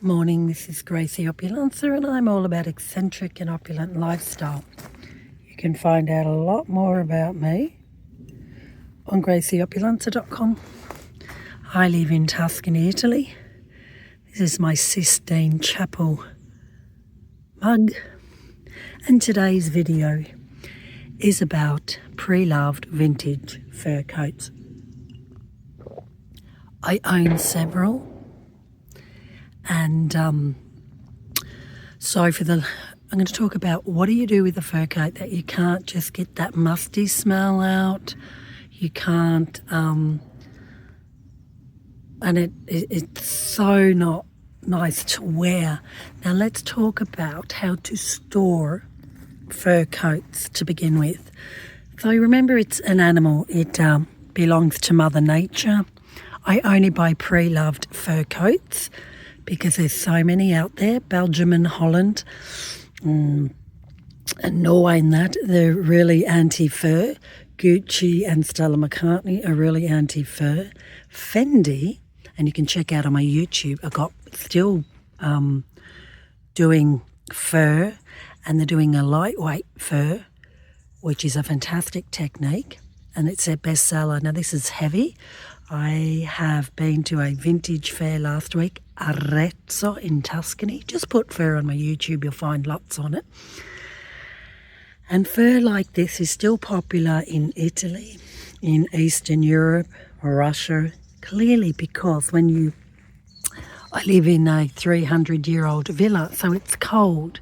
Morning, this is Gracie Opulenza and I'm all about eccentric and opulent lifestyle. You can find out a lot more about me on gracieopulenza.com. I live in Tuscany, Italy. This is my Sistine Chapel mug, and today's video is about pre-loved vintage fur coats. I own several. And I'm going to talk about what do you do with a fur coat that you can't just get that musty smell out. You can't, and it's so not nice to wear. Now let's talk about how to store fur coats to begin with. So remember, it's an animal. It belongs to Mother Nature. I only buy pre-loved fur coats because there's so many out there. Belgium and Holland and Norway and that, they're really anti-fur. Gucci and Stella McCartney are really anti-fur. Fendi, and you can check out on my YouTube, I got still doing fur, and they're doing a lightweight fur, which is a fantastic technique, and it's their bestseller. Now this is heavy. I have been to a vintage fair last week, Arezzo in Tuscany. Just put fur on my YouTube, you'll find lots on it. And fur like this is still popular in Italy, in Eastern Europe, Russia, clearly because I live in a 300-year-old villa, so it's cold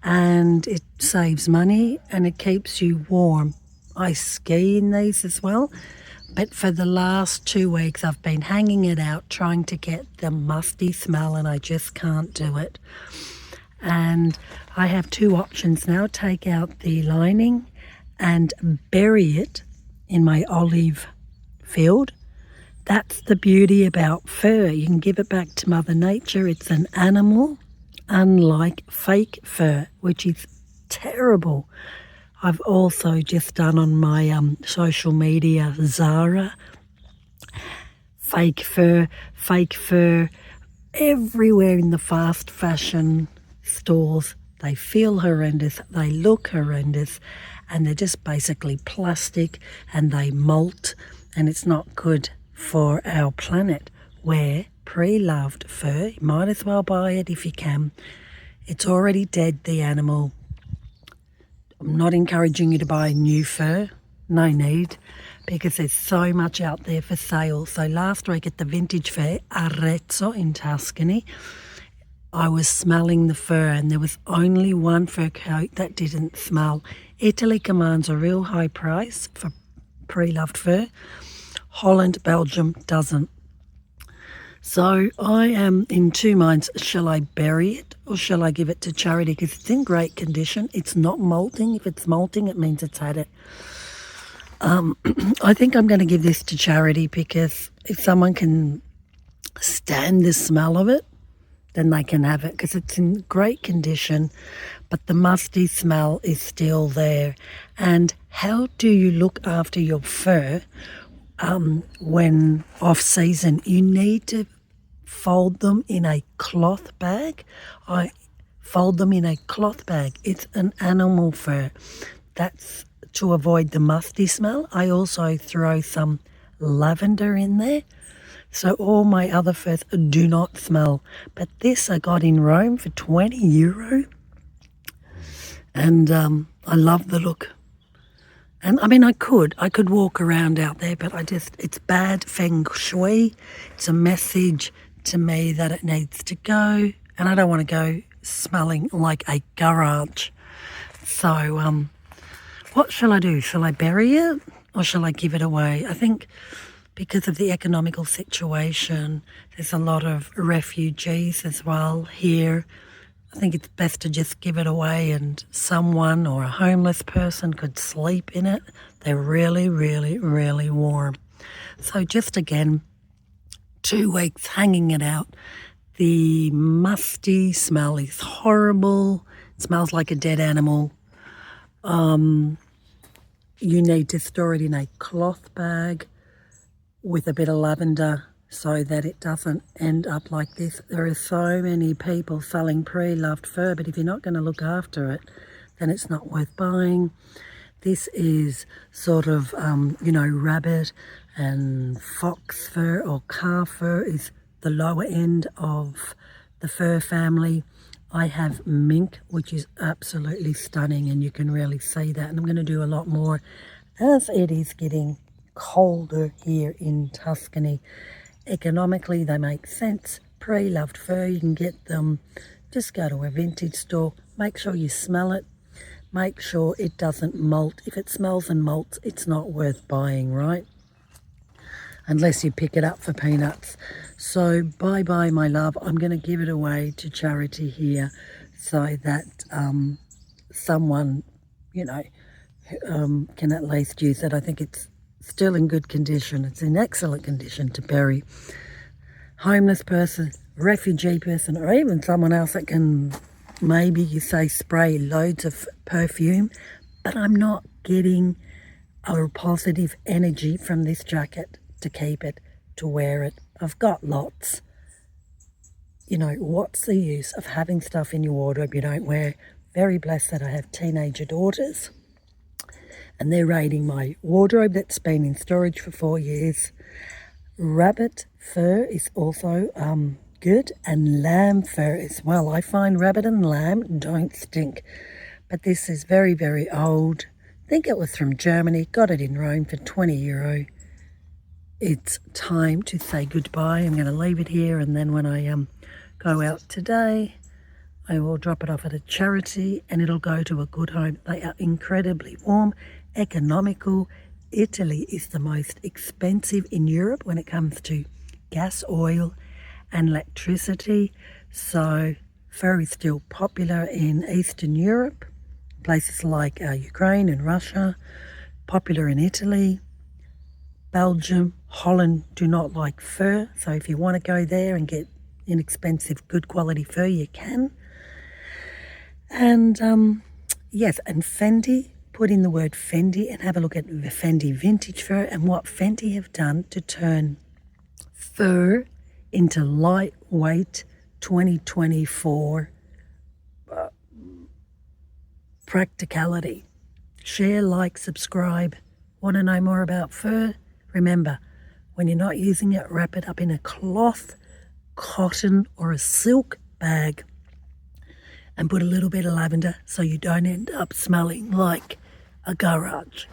and it saves money and it keeps you warm. I ski in these as well. But for the last 2 weeks, I've been hanging it out, trying to get the musty smell, and I just can't do it. And I have two options now. Take out the lining and bury it in my olive field. That's the beauty about fur. You can give it back to Mother Nature. It's an animal, unlike fake fur, which is terrible. I've also just done on my social media, Zara, fake fur, everywhere in the fast fashion stores. They feel horrendous, they look horrendous, and they're just basically plastic and they molt, and it's not good for our planet. Where pre-loved fur, you might as well buy it if you can. It's already dead, the animal. I'm not encouraging you to buy new fur, no need, because there's so much out there for sale. So last week at the vintage fair, Arezzo in Tuscany, I was smelling the fur and there was only one fur coat that didn't smell. Italy commands a real high price for pre-loved fur. Holland, Belgium doesn't. So I am in two minds. Shall I bury it or shall I give it to charity? Because it's in great condition. It's not molting. If it's molting, it means it's had it. I think I'm going to give this to charity because if someone can stand the smell of it, then they can have it because it's in great condition, but the musty smell is still there. And how do you look after your fur when off season? You need to fold them in a cloth bag. I fold them in a cloth bag. It's an animal fur. That's to avoid the musty smell. I also throw some lavender in there, so all my other furs do not smell. But this I got in Rome for €20, and I love the look. And I mean, I could walk around out there, but it's bad feng shui. It's a message to me that it needs to go, and I don't want to go smelling like a garage. So what shall I do? Shall I bury it or shall I give it away? I think because of the economical situation, there's a lot of refugees as well here. I think it's best to just give it away and someone or a homeless person could sleep in it. They're really, really, really warm. So just again, 2 weeks hanging it out. The musty smell is horrible. It smells like a dead animal. You need to store it in a cloth bag with a bit of lavender so that it doesn't end up like this. There are so many people selling pre-loved fur, but if you're not going to look after it, then it's not worth buying. This is sort of, rabbit and fox fur or calf fur is the lower end of the fur family. I have mink, which is absolutely stunning, and you can really see that. And I'm going to do a lot more as it is getting colder here in Tuscany. Economically, they make sense. Pre-loved fur, you can get them. Just go to a vintage store. Make sure you smell it. Make sure it doesn't molt. If it smells and molts, it's not worth buying, right? Unless you pick it up for peanuts. So bye-bye, my love. I'm going to give it away to charity here so that someone, can at least use it. I think it's still in good condition. It's in excellent condition to bury. Homeless person, refugee person, or even someone else that can maybe, you say, spray loads of perfume. But I'm not getting a positive energy from this jacket to keep it, to wear it. I've got lots. What's the use of having stuff in your wardrobe you don't wear? Very blessed that I have teenager daughters, and they're raiding my wardrobe that's been in storage for 4 years. Rabbit fur is also good, and lamb fur as well. I find rabbit and lamb don't stink, but this is very, very old. I think it was from Germany. Got it in Rome for €20. It's time to say goodbye. I'm going to leave it here, and then when I go out today, I will drop it off at a charity and it'll go to a good home. They are incredibly warm, economical. Italy is the most expensive in Europe when it comes to gas, oil and electricity. So fur is still popular in Eastern Europe, places like Ukraine and Russia, popular in Italy. Belgium, Holland do not like fur, so if you want to go there and get inexpensive, good quality fur, you can. And yes, and Fendi, put in the word Fendi and have a look at the Fendi vintage fur and what Fendi have done to turn fur into lightweight 2024 practicality. Share, like, subscribe. Want to know more about fur? Remember, when you're not using it, wrap it up in a cloth, cotton or a silk bag and put a little bit of lavender so you don't end up smelling like a garage.